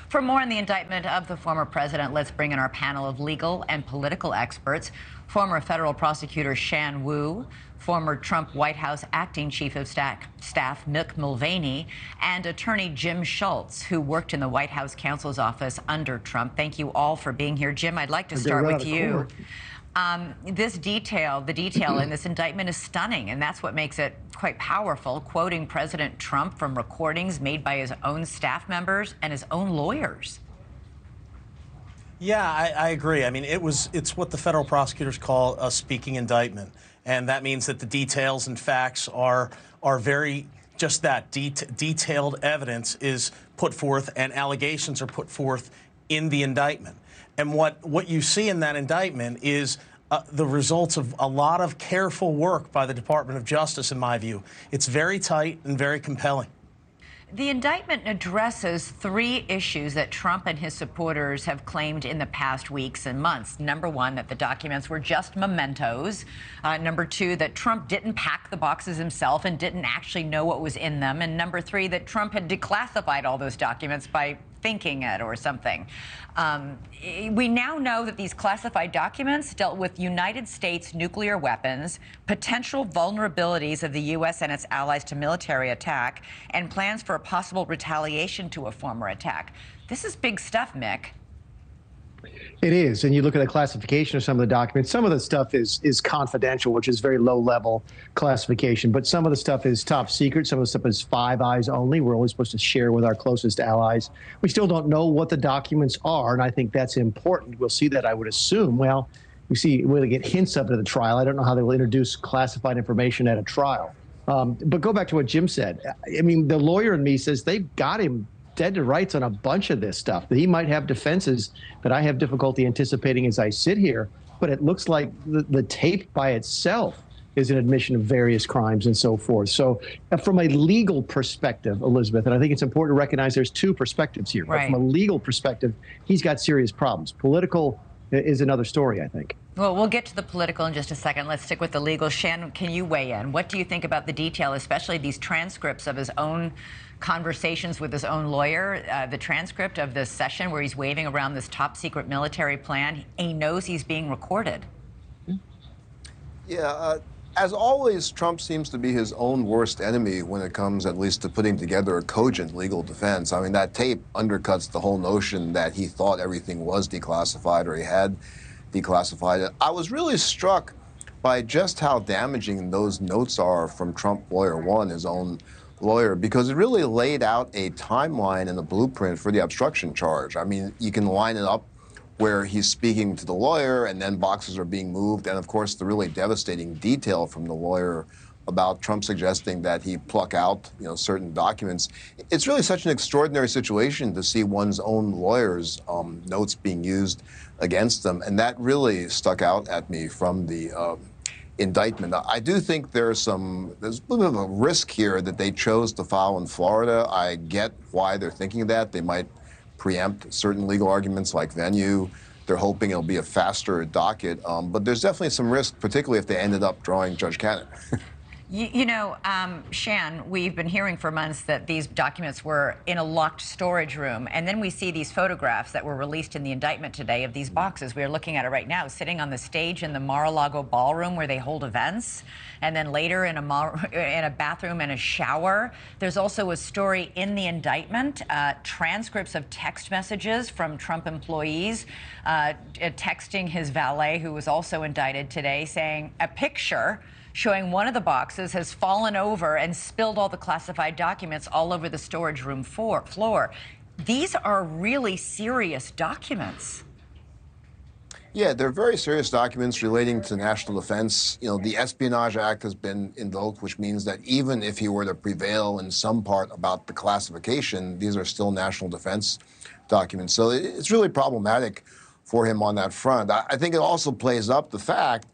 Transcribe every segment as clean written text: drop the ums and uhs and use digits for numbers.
For more on the indictment of the former president, let's bring in our panel of legal and political experts. Former federal prosecutor Shan Wu, former Trump White House acting chief of staff Mick Mulvaney, and attorney Jim Schultz, who worked in the White House counsel's office under Trump. Thank you all for being here. Jim, I'd like to start with you. The detail in this indictment is stunning, and that's what makes it quite powerful, quoting President Trump from recordings made by his own staff members and his own lawyers. Yeah, I agree. I mean, it's what the federal prosecutors call a speaking indictment. And that means that the details and facts are very, just that, detailed evidence is put forth and allegations are put forth in the indictment. And what you see in that indictment is the results of a lot of careful work by the Department of Justice, in my view. It's very tight and very compelling. The indictment addresses three issues that Trump and his supporters have claimed in the past weeks and months. Number one, that the documents were just mementos. Number two, that Trump didn't pack the boxes himself and didn't actually know what was in them. And number three, that Trump had declassified all those documents by thinking it or something. We now know that these classified documents dealt with United States nuclear weapons, potential vulnerabilities of the U.S. and its allies to military attack, and plans for a possible retaliation to a former attack. This is big stuff, Mick. It is. And you look at the classification of some of the documents. Some of the stuff is confidential, which is very low-level classification. But some of the stuff is top secret. Some of the stuff is Five Eyes only. We're only supposed to share with our closest allies. We still don't know what the documents are, and I think that's important. We'll see that, I would assume. Well, we'll get hints of it at the trial. I don't know how they will introduce classified information at a trial. But go back to what Jim said. I mean, the lawyer in me says they've got him dead to rights on a bunch of this stuff. He might have defenses that I have difficulty anticipating as I sit here, but it looks like the tape by itself is an admission of various crimes and so forth. So from a legal perspective, Elizabeth, and I think it's important to recognize there's two perspectives here. Right. But from a legal perspective, he's got serious problems. Political is another story, I think. Well, we'll get to the political in just a second. Let's stick with the legal. Shan, can you weigh in? What do you think about the detail, especially these transcripts of his own conversations with his own lawyer, the transcript of this session where he's waving around this top secret military plan? He knows he's being recorded. Yeah, as always, Trump seems to be his own worst enemy when it comes at least to putting together a cogent legal defense. I mean, that tape undercuts the whole notion that he thought everything was declassified or he had declassified it. I was really struck by just how damaging those notes are from Trump lawyer one, his own lawyer, because it really laid out a timeline and a blueprint for the obstruction charge. I mean, you can line it up where he's speaking to the lawyer and then boxes are being moved. And of course, the really devastating detail from the lawyer about Trump suggesting that he pluck out, certain documents. It's really such an extraordinary situation to see one's own lawyer's notes being used against them. And that really stuck out at me from the indictment. I do think there's a little bit of a risk here that they chose to file in Florida. I get why they're thinking that. They might preempt certain legal arguments like venue. They're hoping it'll be a faster docket. But there's definitely some risk, particularly if they ended up drawing Judge Cannon. Shan, we've been hearing for months that these documents were in a locked storage room, and then we see these photographs that were released in the indictment today of these boxes. We are looking at it right now, sitting on the stage in the Mar-a-Lago ballroom where they hold events, and then later in a bathroom and a shower. There's also a story in the indictment, transcripts of text messages from Trump employees texting his valet, who was also indicted today, saying a picture showing one of the boxes has fallen over and spilled all the classified documents all over the storage room floor. These are really serious documents. Yeah, they're very serious documents relating to national defense. The Espionage Act has been invoked, which means that even if he were to prevail in some part about the classification, these are still national defense documents. So it's really problematic for him on that front. I think it also plays up the fact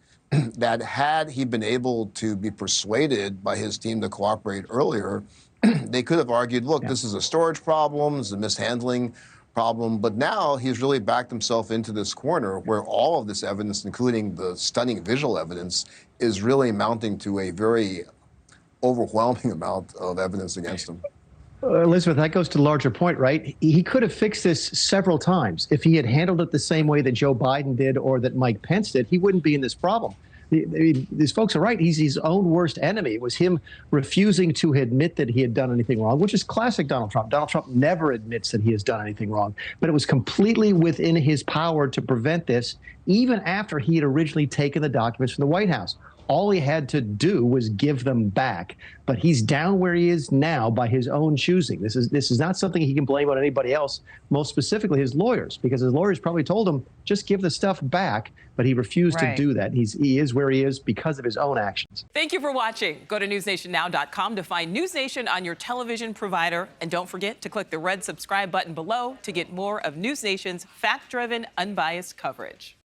that had he been able to be persuaded by his team to cooperate earlier, they could have argued, look, this is a storage problem, this is a mishandling problem. But now he's really backed himself into this corner where all of this evidence, including the stunning visual evidence, is really mounting to a very overwhelming amount of evidence against him. Elizabeth, that goes to the larger point, right? He could have fixed this several times. If he had handled it the same way that Joe Biden did or that Mike Pence did, he wouldn't be in this problem. These folks are right. He's his own worst enemy. It was him refusing to admit that he had done anything wrong, which is classic Donald Trump. Donald Trump never admits that he has done anything wrong, but it was completely within his power to prevent this, even after he had originally taken the documents from the White House. All he had to do was give them back, but he's down where he is now by his own choosing. This is not something he can blame on anybody else, most specifically his lawyers, because his lawyers probably told him, just give the stuff back, but he refused to do that. He is where he is because of his own actions. Thank you for watching. Go to newsnationnow.com to find NewsNation on your television provider, and don't forget to click the red subscribe button below to get more of NewsNation's fact-driven, unbiased coverage.